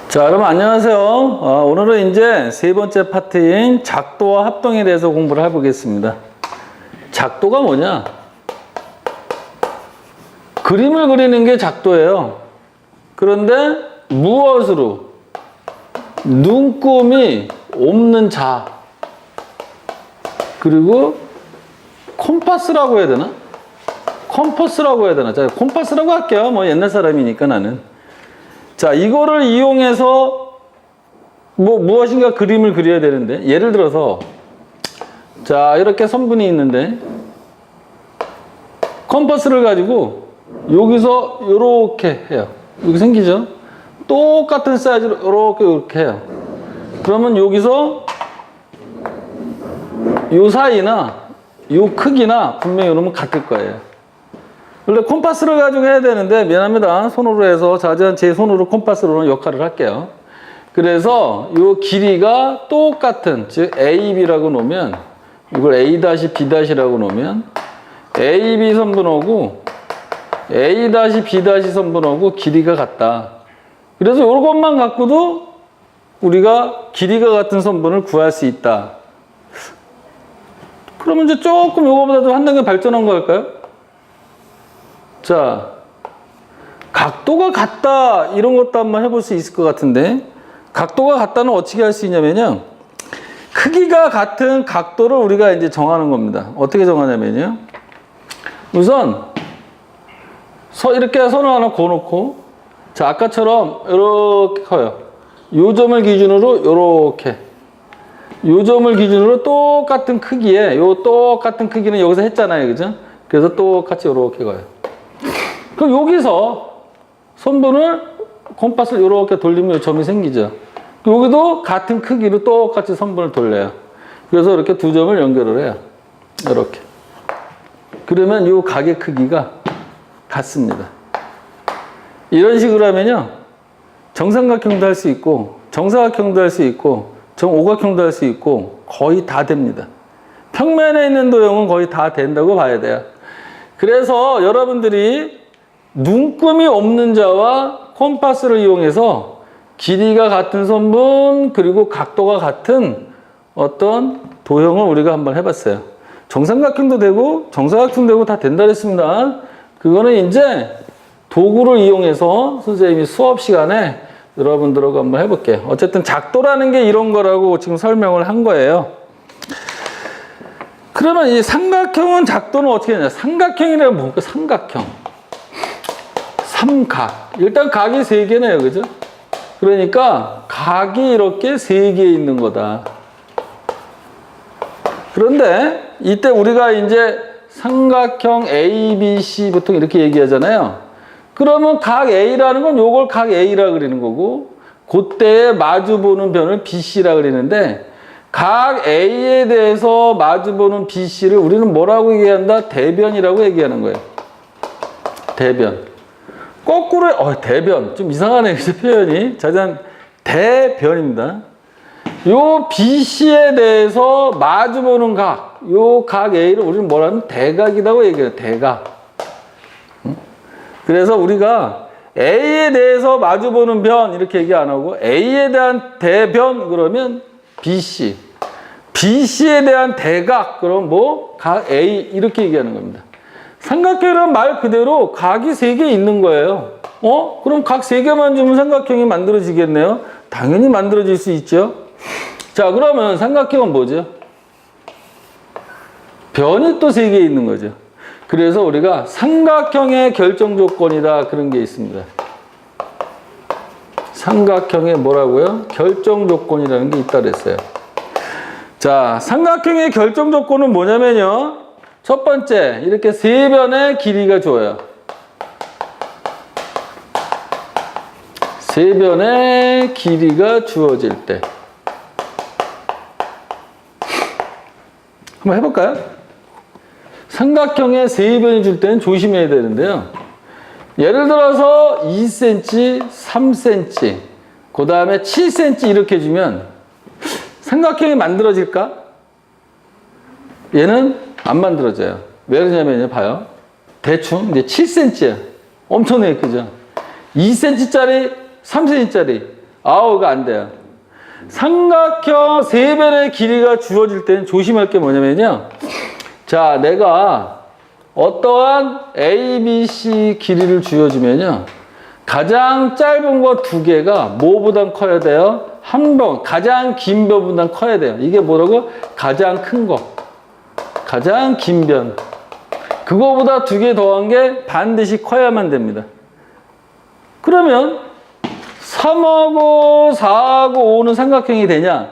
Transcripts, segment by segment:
자, 여러분 안녕하세요. 오늘은 이제 세 번째 파트인 작도와 합동에 대해서 공부를 해보겠습니다. 작도가 뭐냐? 그림을 그리는 게 작도예요. 그런데 무엇으로? 눈금이 없는 자. 그리고 콤파스라고 해야 되나? 컴퍼스라고 해야 되나? 자, 콤파스라고 할게요. 뭐 옛날 사람이니까 나는. 자, 이거를 이용해서 무엇인가 그림을 그려야 되는데, 예를 들어서 자, 이렇게 선분이 있는데 컴퍼스를 가지고 여기서 요렇게 해요. 여기 생기죠? 똑같은 사이즈로 요렇게 해요. 그러면 여기서 요 사이나 요 크기나 분명히 이러면 같을 거예요. 원래 콤파스를 가지고 해야 되는데 미안합니다. 손으로 해서 자세한 제 손으로 콤파스로는 역할을 할게요. 그래서 이 길이가 똑같은, 즉 AB라고 놓으면, 이걸 A-B-라고 놓으면 AB 선분하고 A-B 선분하고 길이가 같다. 그래서 이것만 갖고도 우리가 길이가 같은 선분을 구할 수 있다. 그러면 이제 조금 이거보다도 한 단계 발전한 걸까요? 자, 각도가 같다 이런 것도 한번 해볼 수 있을 것 같은데, 각도가 같다는 어떻게 할 수 있냐면요, 크기가 같은 각도를 우리가 이제 정하는 겁니다. 어떻게 정하냐면요, 우선 이렇게 선을 하나 그어놓고, 자, 아까처럼 이렇게 커요. 요 점을 기준으로 요렇게, 요 점을 기준으로 똑같은 크기에, 요 똑같은 크기는 여기서 했잖아요, 그죠? 그래서 똑같이 요렇게 가요. 그럼 여기서 손분을, 콤파스를 이렇게 돌리면 이 점이 생기죠. 여기도 같은 크기로 똑같이 선분을 돌려요. 그래서 이렇게 두 점을 연결을 해요. 이렇게. 그러면 이 각의 크기가 같습니다. 이런 식으로 하면요, 정삼각형도 할 수 있고, 정사각형도 할 수 있고, 정오각형도 할 수 있고, 거의 다 됩니다. 평면에 있는 도형은 거의 다 된다고 봐야 돼요. 그래서 여러분들이 눈금이 없는 자와 콤파스를 이용해서 길이가 같은 선분 그리고 각도가 같은 어떤 도형을 우리가 한번 해봤어요. 정삼각형도 되고 정사각형도 되고 다 된다 그랬습니다. 그거는 이제 도구를 이용해서 선생님이 수업 시간에 여러분들하고 한번 해볼게요. 어쨌든 작도라는 게 이런 거라고 지금 설명을 한 거예요. 그러면 이 삼각형은 작도는 어떻게 되냐? 삼각형이라면 뭡니까? 삼각형. 삼각. 일단 각이 세 개네요. 그죠? 그러니까 각이 이렇게 세 개 있는 거다. 그런데 이때 우리가 이제 삼각형 A, B, C 보통 이렇게 얘기하잖아요. 그러면 각 A라는 건 요걸 각 A라 그리는 거고, 그때에 마주보는 변을 BC라 그리는데, 각 A에 대해서 마주보는 BC를 우리는 뭐라고 얘기한다? 대변이라고 얘기하는 거예요. 대변. 거꾸로, 대변. 좀 이상하네, 그 표현이. 자잔, 대변입니다. 요 BC에 대해서 마주보는 각, 요 각 A를 우리는 뭐라는 대각이라고 얘기해요. 대각. 그래서 우리가 A에 대해서 마주보는 변, 이렇게 얘기 안 하고, A에 대한 대변, 그러면 BC. BC에 대한 대각, 그럼 각 A, 이렇게 얘기하는 겁니다. 삼각형이란 말 그대로 각이 세 개 있는 거예요. 그럼 각 세 개만 주면 삼각형이 만들어지겠네요? 당연히 만들어질 수 있죠. 자, 그러면 삼각형은 뭐죠? 변이 또 세 개 있는 거죠. 그래서 우리가 삼각형의 결정 조건이다, 그런 게 있습니다. 삼각형의 뭐라고요? 결정 조건이라는 게 있다 그랬어요. 자, 삼각형의 결정 조건은 뭐냐면요, 첫 번째, 이렇게 세 변의 길이가 주어요. 세 변의 길이가 주어질 때. 한번 해볼까요? 삼각형의 세 변이 줄 때는 조심해야 되는데요. 예를 들어서 2cm, 3cm, 그 다음에 7cm 이렇게 주면 삼각형이 만들어질까? 얘는 안 만들어져요. 왜 그러냐면요, 봐요. 대충 이제 7cm야. 엄청나게 크죠. 2cm짜리, 3cm짜리. 아우가 안 돼요. 삼각형 세 변의 길이가 주어질 때는 조심할 게 뭐냐면요. 자, 내가 어떠한 A, B, C 길이를 주어지면요. 가장 짧은 거 두 개가 뭐보단 커야 돼요? 한 변, 가장 긴 변보단 커야 돼요. 이게 뭐라고? 가장 큰 거. 가장 긴 변. 그거보다 두 개 더한 게 반드시 커야만 됩니다. 그러면 3하고 4하고 5는 삼각형이 되냐?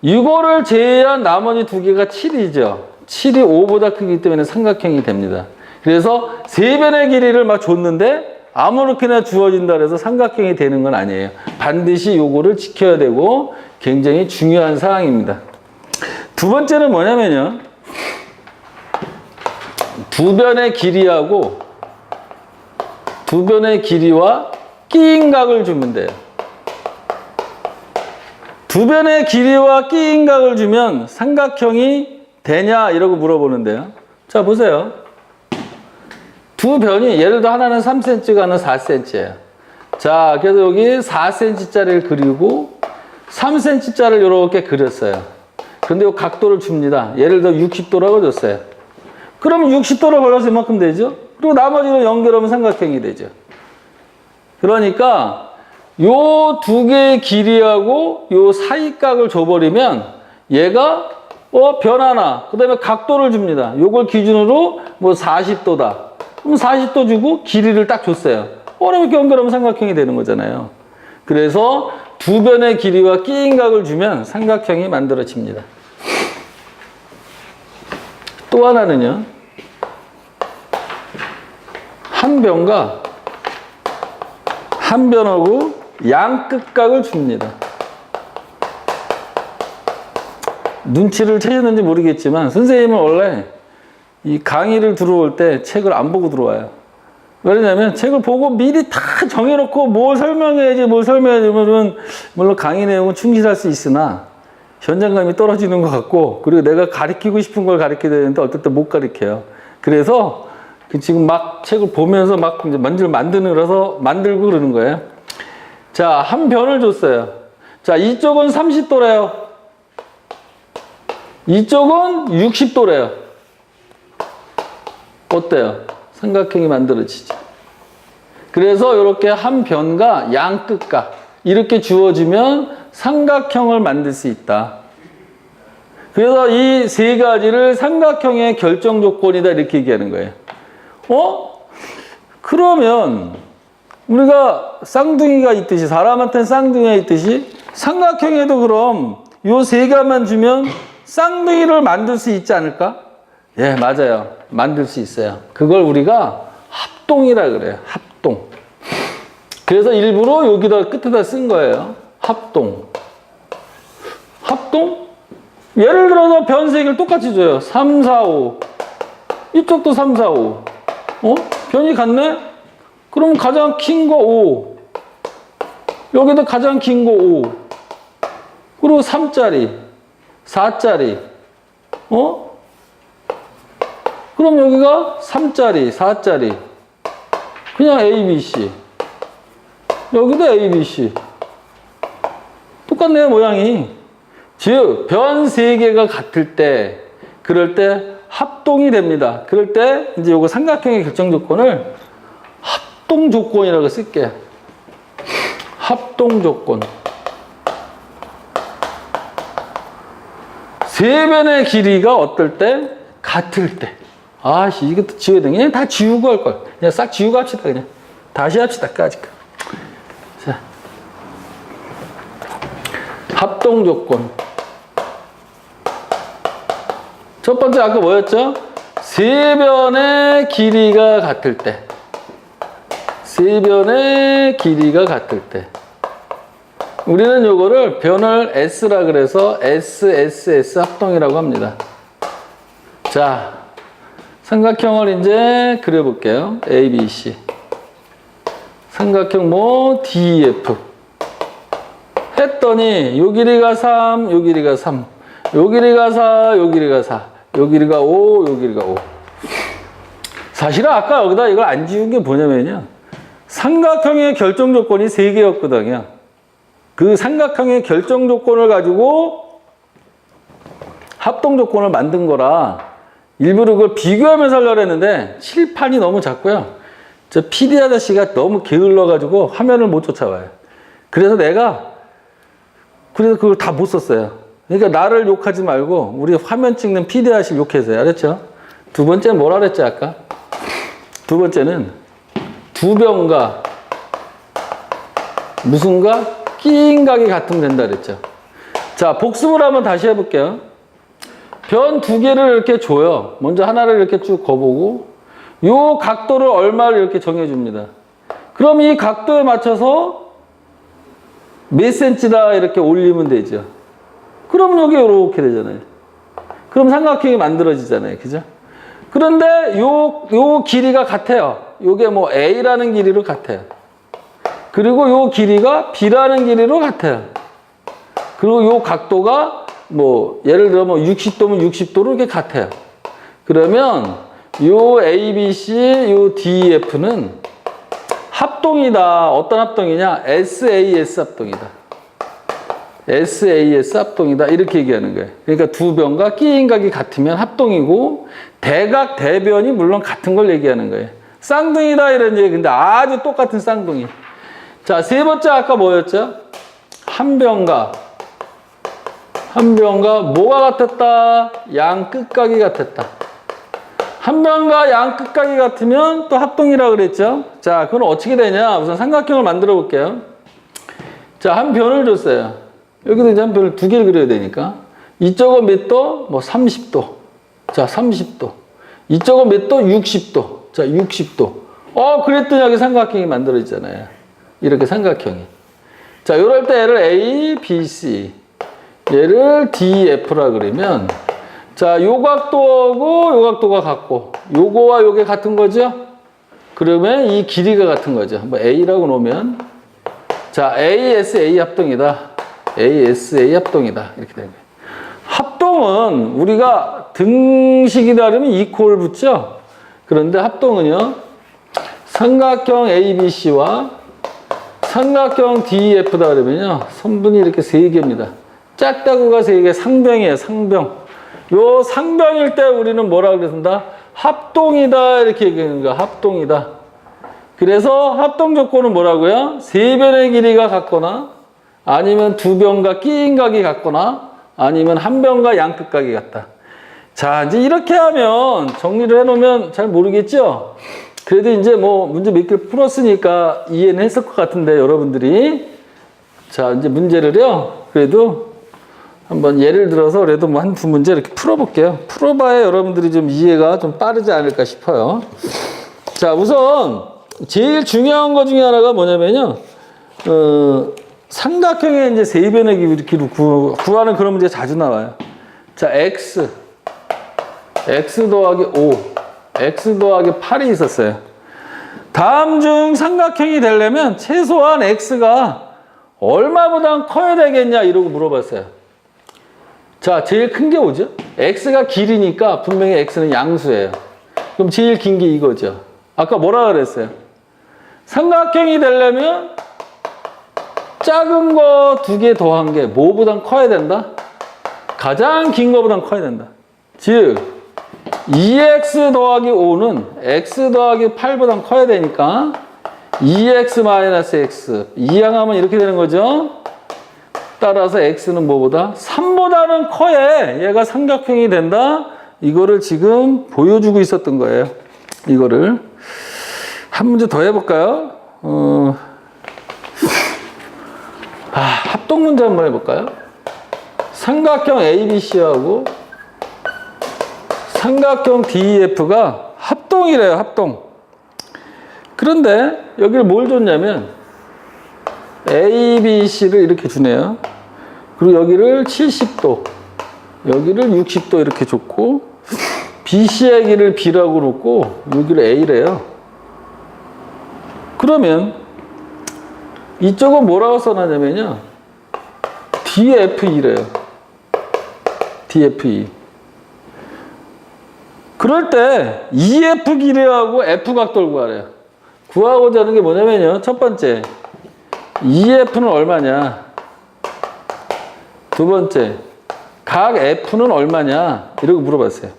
이거를 제외한 나머지 두 개가 7이죠. 7이 5보다 크기 때문에 삼각형이 됩니다. 그래서 세 변의 길이를 막 줬는데 아무렇게나 주어진다 그래서 삼각형이 되는 건 아니에요. 반드시 요거를 지켜야 되고 굉장히 중요한 사항입니다. 두 번째는 뭐냐면요. 두 변의 길이하고 두 변의 길이와 끼인 각을 주면 돼요. 두 변의 길이와 끼인 각을 주면 삼각형이 되냐 이러고 물어보는데요. 자, 보세요. 두 변이 예를 들어 하나는 3cm가 하나는 4cm예요. 자, 그래서 여기 4cm짜리를 그리고 3cm짜리를 이렇게 그렸어요. 근데 이 각도를 줍니다. 예를 들어 60도라고 줬어요. 그러면 60도를 걸려서 이만큼 되죠. 그리고 나머지로 연결하면 삼각형이 되죠. 그러니까 요 두 개의 길이하고 요 사이각을 줘버리면 얘가 변 하나, 그 다음에 각도를 줍니다. 요걸 기준으로 뭐 40도다. 그럼 40도 주고 길이를 딱 줬어요. 그럼 이렇게 연결하면 삼각형이 되는 거잖아요. 그래서 두 변의 길이와 끼인 각을 주면 삼각형이 만들어집니다. 또 하나는요. 한 변과 한 변하고 양끝각을 줍니다. 눈치를 채셨는지 모르겠지만 선생님은 원래 이 강의를 들어올 때 책을 안 보고 들어와요. 왜냐면 책을 보고 미리 다 정해놓고 뭘 설명해야지 물론 강의 내용은 충실할 수 있으나 현장감이 떨어지는 것 같고 그리고 내가 가르치고 싶은 걸 가르쳐야 되는데 어떨 때 못 가르쳐요. 그래서 지금 막 책을 보면서 막 이제 만들고 그러는 거예요. 자, 한 변을 줬어요. 자, 이쪽은 30도래요. 이쪽은 60도래요. 어때요? 삼각형이 만들어지죠. 그래서 이렇게 한 변과 양끝각 이렇게 주어지면 삼각형을 만들 수 있다. 그래서 이 세 가지를 삼각형의 결정 조건이다 이렇게 얘기하는 거예요. 그러면 우리가 쌍둥이가 있듯이 사람한테는 쌍둥이가 있듯이 삼각형에도 그럼 요 세 가지만 주면 쌍둥이를 만들 수 있지 않을까? 예, 맞아요. 만들 수 있어요. 그걸 우리가 합동이라 그래요. 합동. 그래서 일부러 여기다 끝에다 쓴 거예요. 합동. 합동? 예를 들어서 변 세 개를 똑같이 줘요. 3, 4, 5. 이쪽도 3, 4, 5. 변이 같네? 그럼 가장 긴 거 5. 여기도 가장 긴 거 5. 그리고 3짜리, 4짜리. 그럼 여기가 3짜리, 4짜리. 그냥 A, B, C. 여기도 A, B, C. 똑같네요, 모양이. 즉, 변 세 개가 같을 때, 그럴 때 합동이 됩니다. 그럴 때 이제 요거 삼각형의 결정 조건을 합동 조건이라고 쓸게요. 합동 조건. 세 변의 길이가 어떨 때? 같을 때. 아씨, 이것도 지워야 돼. 그냥 다 지우고 할 걸. 그냥 싹 지우고 합시다, 그냥. 다시 합시다, 까짓 거. 자. 합동 조건. 첫 번째 아까 뭐였죠? 세 변의 길이가 같을 때. 세 변의 길이가 같을 때. 우리는 요거를 변을 S라 그래서 S 합동이라고 합니다. 자, 삼각형을 이제 그려볼게요. A, B, C. 삼각형 뭐 D, F. 했더니 요 길이가 3, 요 길이가 3. 요 길이가 4, 요 길이가 4. 요 길이가 5, 요 길이가 5. 사실은 아까 여기다 이걸 안 지운 게 뭐냐면요. 삼각형의 결정 조건이 3개였거든요. 그 삼각형의 결정 조건을 가지고 합동 조건을 만든 거라 일부러 그걸 비교하면서 하려고 했는데 칠판이 너무 작고요. 저 PD 아저씨가 너무 게을러가지고 화면을 못 쫓아와요. 그래서 그걸 다 못 썼어요. 그러니까 나를 욕하지 말고 우리 화면 찍는 PD 아저씨 욕해서요. 알았죠? 두 번째는 뭐라 그랬지 아까? 두 번째는 두 변과 무슨가 끼인각이 같으면 된다 그랬죠. 자, 복습을 한번 다시 해볼게요. 변 두 개를 이렇게 줘요. 먼저 하나를 이렇게 쭉 거보고 요 각도를 얼마를 이렇게 정해줍니다. 그럼 이 각도에 맞춰서 몇 센치다 이렇게 올리면 되죠. 그러면 여기 이렇게 되잖아요. 그럼 삼각형이 만들어지잖아요. 그죠? 그런데 요 길이가 같아요. 요게 뭐 A라는 길이로 같아요. 그리고 요 길이가 B라는 길이로 같아요. 그리고 요 각도가 뭐 예를 들어 뭐 60도면 60도로 이렇게 같아요. 그러면 요 ABC, 요 DEF는 합동이다. 어떤 합동이냐? SAS 합동이다. SAS 합동이다. 이렇게 얘기하는 거예요. 그러니까 두 변과 끼인각이 같으면 합동이고 대각, 대변이 물론 같은 걸 얘기하는 거예요. 쌍둥이다 이런 얘기. 근데 아주 똑같은 쌍둥이. 자, 세 번째 아까 뭐였죠? 한 변과 뭐가 같았다? 양 끝각이 같았다. 한 변과 양 끝각이 같으면 또 합동이라고 그랬죠? 자, 그건 어떻게 되냐? 우선 삼각형을 만들어 볼게요. 자, 한 변을 줬어요. 여기도 이제 한 변을 두 개를 그려야 되니까. 이쪽은 몇 도? 뭐 30도. 자, 30도. 이쪽은 몇 도? 60도. 자, 60도. 그랬더니 여기 삼각형이 만들어지잖아요. 이렇게 삼각형이. 자, 이럴 때 얘를 A, B, C. 얘를 D, F라 그러면 자, 요 각도하고 요 각도가 같고 요거와 요게 같은 거죠? 그러면 이 길이가 같은 거죠. 뭐 A라고 놓으면 자, ASA 합동이다. ASA 합동이다. 이렇게 되는 거예요. 합동은 우리가 등식이다 그러면 이퀄 붙죠? 그런데 합동은요. 삼각형 ABC와 삼각형 DEF다 그러면요. 선분이 이렇게 세 개입니다. 짝다구가 세 개, 상병이에요. 상병. 요 상병일 때 우리는 뭐라 그랬습니다? 합동이다 이렇게 얘기하는 거야. 합동이다. 그래서 합동 조건은 뭐라고요? 세 변의 길이가 같거나 아니면 두 변과 끼인각이 같거나 아니면 한 변과 양끝각이 같다. 자, 이제 이렇게 하면 정리를 해놓으면 잘 모르겠죠? 그래도 이제 뭐 문제 몇 개 풀었으니까 이해는 했을 것 같은데 여러분들이 자, 이제 문제를요. 그래도 한번 예를 들어서 그래도 뭐 한 두 문제 이렇게 풀어볼게요. 풀어봐야 여러분들이 좀 이해가 좀 빠르지 않을까 싶어요. 자, 우선 제일 중요한 것 중에 하나가 뭐냐면요. 삼각형의 이제 세 변의 길이를 구하는 그런 문제 자주 나와요. 자, X 더하기 5, X 더하기 8이 있었어요. 다음 중 삼각형이 되려면 최소한 X가 얼마보다 커야 되겠냐 이러고 물어봤어요. 자, 제일 큰 게 뭐죠? X가 길이니까 분명히 X는 양수예요. 그럼 제일 긴 게 이거죠. 아까 뭐라 그랬어요? 삼각형이 되려면 작은 거 두 개 더한 게 뭐보단 커야 된다? 가장 긴 거보단 커야 된다. 즉 2x 더하기 5는 x 더하기 8보단 커야 되니까 2x-x 이항하면 이렇게 되는 거죠. 따라서 x는 뭐보다? 3보다는 커야 얘가 삼각형이 된다. 이거를 지금 보여주고 있었던 거예요. 이거를 한 문제 더 해볼까요? 합동 문제 한번 해볼까요? 삼각형 ABC하고 삼각형 DEF가 합동이래요. 합동. 그런데 여기를 뭘 줬냐면 ABC를 이렇게 주네요. 그리고 여기를 70도, 여기를 60도 이렇게 줬고 BC의 길을 B라고 놓고 여기를 A래요. 그러면 이쪽은 뭐라고 써놨냐면요. DFE래요. DFE. 그럴 때 EF 길이하고 F 각도를 구하래요. 구하고자 하는 게 뭐냐면요. 첫 번째, EF는 얼마냐? 두 번째, 각 F는 얼마냐? 이렇게 물어봤어요.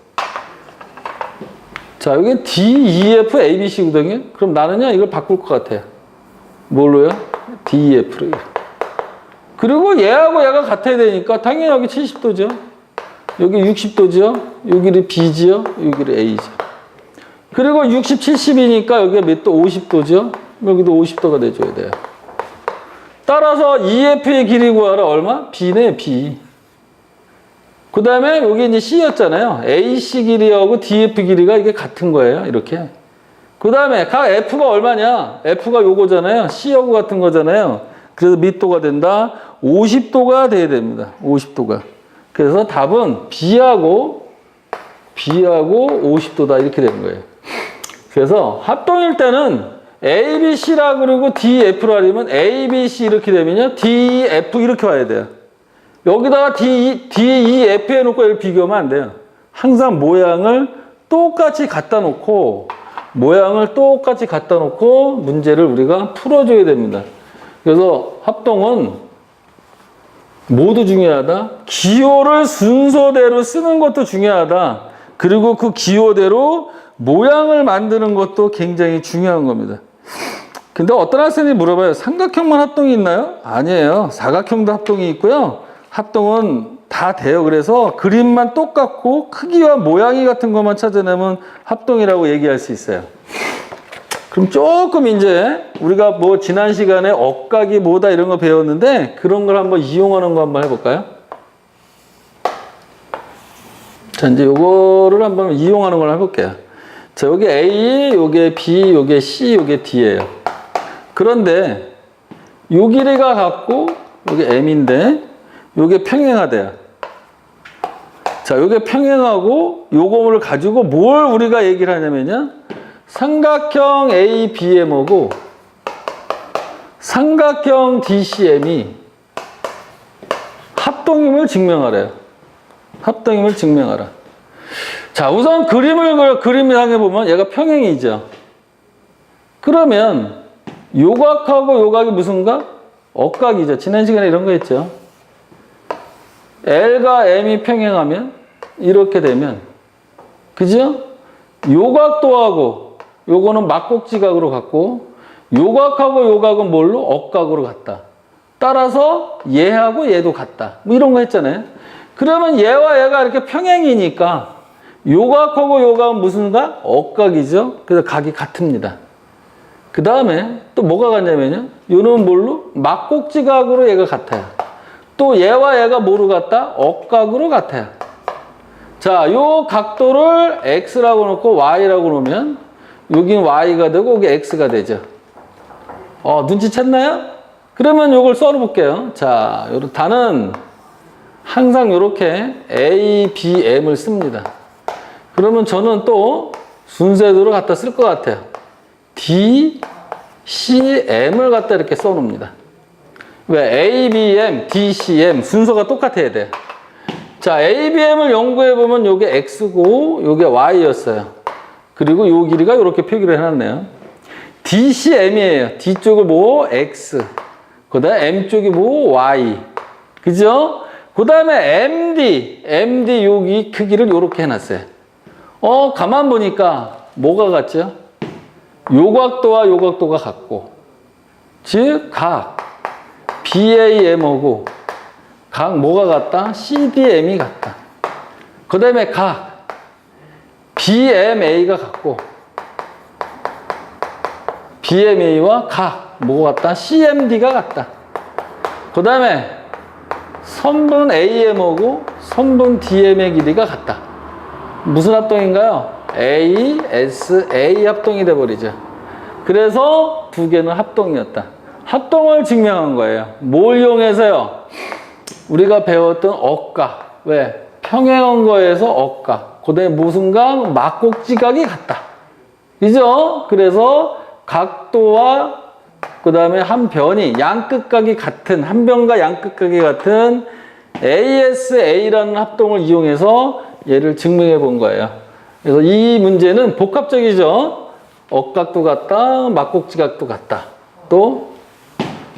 자, 여기 D, E, F, A, B, C거든요. 그럼 나는요, 이걸 바꿀 것 같아요. 뭘로요? D, E, F로. 그리고 얘하고 얘가 같아야 되니까 당연히 여기 70도죠. 여기 60도죠. 여기를 B지요. 여기를 A죠. 그리고 60, 70이니까 여기가 몇 도? 50도죠. 여기도 50도가 돼줘야 돼요. 따라서 EF의 길이 구하라. 얼마? B네, B. 그 다음에 여기 이제 C였잖아요. AC 길이하고 DF 길이가 이게 같은 거예요. 이렇게. 그 다음에 각 F가 얼마냐? F가 요거잖아요. C하고 같은 거잖아요. 그래서 몇 도가 된다? 50도가 돼야 됩니다. 50도가. 그래서 답은 B하고 50도다. 이렇게 되는 거예요. 그래서 합동일 때는 A, B, C라 그러고 D, F라 그러면 A, B, C 이렇게 되면요. D, F 이렇게 와야 돼요. 여기다가 D, E, F 해놓고 얘를 비교하면 안 돼요. 항상 모양을 똑같이 갖다 놓고 문제를 우리가 풀어줘야 됩니다. 그래서 합동은 모두 중요하다. 기호를 순서대로 쓰는 것도 중요하다. 그리고 그 기호대로 모양을 만드는 것도 굉장히 중요한 겁니다. 근데 어떤 학생이 물어봐요. 삼각형만 합동이 있나요? 아니에요. 사각형도 합동이 있고요. 합동은 다 돼요. 그래서 그림만 똑같고 크기와 모양이 같은 것만 찾아내면 합동이라고 얘기할 수 있어요. 그럼 조금 이제 우리가 뭐 지난 시간에 억각이 뭐다 이런 거 배웠는데 그런 걸 한번 이용하는 거 한번 해볼까요? 자, 이제 요거를 한번 이용하는 걸 해볼게요. 자, 여기 A, 요게 B, 요게 C, 요게 D예요. 그런데 요 길이가 같고 요게 M인데 요게 평행하대요. 자, 요게 평행하고 요거를 가지고 뭘 우리가 얘기를 하냐면요. 삼각형 ABM하고 삼각형 DCM이 합동임을 증명하래요. 합동임을 증명하라. 자, 우선 그림상에 보면 얘가 평행이죠. 그러면 요각하고 요각이 무슨 각? 억각이죠. 지난 시간에 이런 거 했죠. L과 M이 평행하면 이렇게 되면 그죠? 요각도하고 요거는 막곡지각으로 같고 요각하고 요각은 뭘로? 억각으로 같다. 따라서 얘하고 얘도 같다. 뭐 이런 거 했잖아요. 그러면 얘와 얘가 이렇게 평행이니까 요각하고 요각은 무슨 각? 억각이죠. 그래서 각이 같습니다. 그 다음에 또 뭐가 같냐면요. 요는 뭘로? 막곡지각으로 얘가 같아요. 또 얘와 얘가 뭐로 같다? 억각으로 같아요. 자, 요 각도를 X라고 놓고 Y라고 놓으면 여긴 Y가 되고 여기 X가 되죠. 눈치챘나요? 그러면 요걸 써볼게요. 자, 단은 항상 이렇게 A, B, M을 씁니다. 그러면 저는 또 순서대로 갖다 쓸 것 같아요. D, C, M을 갖다 이렇게 써놓습니다. 왜? A, B, M, D, C, M 순서가 똑같아야 돼요. 자, A, B, M을 연구해보면 요게 X고 요게 Y였어요. 그리고 요 길이가 이렇게 표기를 해놨네요. D, C, M이에요. D 쪽은 뭐? X. 그 다음에 M 쪽이 뭐? Y. 그죠? 그 다음에 MD 여기 크기를 요렇게 해놨어요. 가만 보니까 뭐가 같죠? 요각도와 요각도가 같고, 즉, 각 BAM하고 각 뭐가 같다? CDM이 같다. 그 다음에 각 BMA가 같고 BMA와 각 뭐가 같다? CMD가 같다. 그 다음에 선분 AM하고 선분 DM의 길이가 같다. 무슨 합동인가요? ASA 합동이 돼버리죠. 그래서 두 개는 합동이었다. 합동을 증명한 거예요. 뭘 이용해서요? 우리가 배웠던 억각. 왜? 평행한 거에서 억각. 그 다음에 무슨 각? 막곡지각이 같다. 그죠? 그래서 각도와 그 다음에 한 변이 양끝각이 같은, 한 변과 양끝각이 같은 ASA라는 합동을 이용해서 얘를 증명해 본 거예요. 그래서 이 문제는 복합적이죠. 억각도 같다, 막곡지각도 같다. 또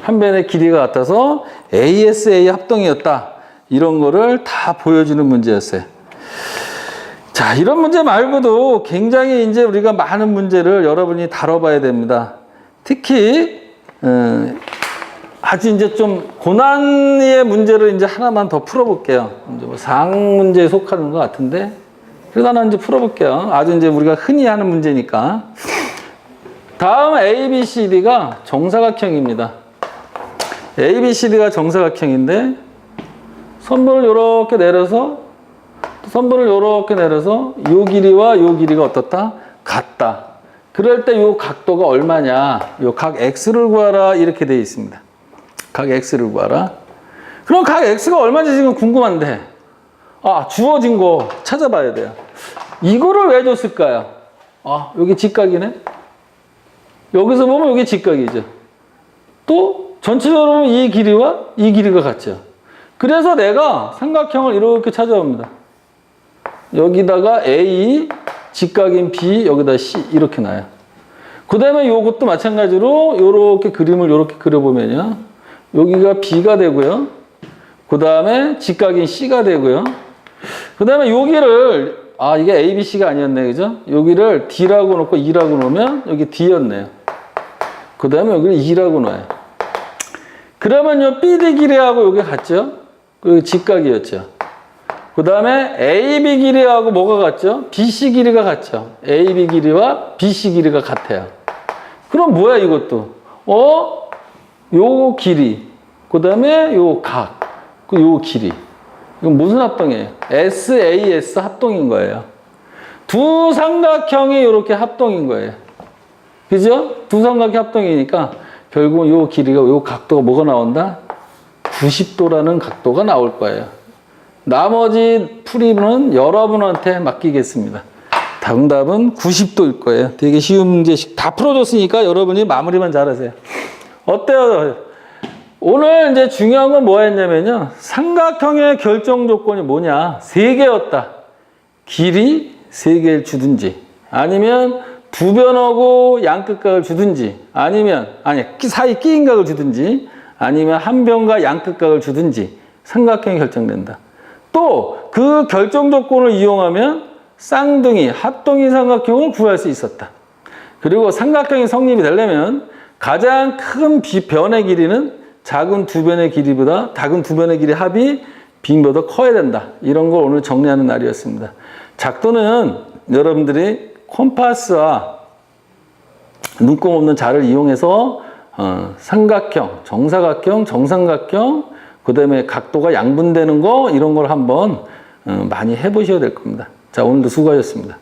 한 변의 길이가 같아서 ASA 합동이었다. 이런 거를 다 보여주는 문제였어요. 자, 이런 문제 말고도 굉장히 이제 우리가 많은 문제를 여러분이 다뤄봐야 됩니다. 특히 아주 이제 좀 고난의 문제를 이제 하나만 더 풀어볼게요. 이제 뭐 4학 문제에 속하는 것 같은데, 그래서 하나 이제 풀어볼게요. 아주 이제 우리가 흔히 하는 문제니까. 다음 ABCD가 정사각형입니다. ABCD가 정사각형인데, 선분을 이렇게 내려서, 선분을 이렇게 내려서, 요 길이와 요 길이가 어떻다? 같다. 그럴 때 요 각도가 얼마냐? 요 각 X를 구하라. 이렇게 되어 있습니다. 각 X를 구하라. 그럼 각 X가 얼마인지 지금 궁금한데, 주어진 거 찾아봐야 돼요. 이거를 왜 줬을까요? 여기 직각이네? 여기서 보면 여기 직각이죠. 또, 전체적으로 보면 이 길이와 이 길이가 같죠. 그래서 내가 삼각형을 이렇게 찾아옵니다. 여기다가 A, 직각인 B, 여기다 C, 이렇게 놔요. 그 다음에 요것도 마찬가지로 요렇게 그림을 요렇게 그려보면요. 여기가 B가 되고요. 그 다음에 직각인 C가 되고요. 그 다음에 여기를, 이게 A, B, C가 아니었네. 그죠? 여기를 D라고 놓고 E라고 놓으면 여기 D였네요. 그 다음에 여기를 E라고 놔요. 그러면요, BD 길이하고 여기 같죠? 그리고 직각이었죠. 그 다음에 AB 길이하고 뭐가 같죠? BC 길이가 같죠? AB 길이와 BC 길이가 같아요. 그럼 뭐야, 이것도? 요 길이, 그 다음에 요 각, 요 길이. 이건 무슨 합동이에요? SAS 합동인 거예요. 두 삼각형이 이렇게 합동인 거예요. 그죠? 두 삼각형 합동이니까 결국은 요 길이가, 요 각도가 뭐가 나온다? 90도라는 각도가 나올 거예요. 나머지 풀이는 여러분한테 맡기겠습니다. 정답은 90도일 거예요. 되게 쉬운 문제씩 다 풀어줬으니까 여러분이 마무리만 잘하세요. 어때요? 오늘 이제 중요한 건 뭐였냐면요. 삼각형의 결정 조건이 뭐냐? 3개였다. 길이 3개를 주든지, 아니면 두 변하고 양끝각을 주든지, 아니면, 사이 끼인 각을 주든지, 아니면 한 변과 양끝각을 주든지, 삼각형이 결정된다. 또 그 결정 조건을 이용하면 쌍둥이, 합동이 삼각형을 구할 수 있었다. 그리고 삼각형이 성립이 되려면 가장 큰 변의 길이는 작은 두 변의 길이보다, 작은 두 변의 길이 합이 빈보다 커야 된다. 이런 걸 오늘 정리하는 날이었습니다. 작도는 여러분들이 콤파스와 눈금 없는 자를 이용해서 삼각형, 정사각형, 정삼각형, 그 다음에 각도가 양분되는 거, 이런 걸 한번 많이 해보셔야 될 겁니다. 자, 오늘도 수고하셨습니다.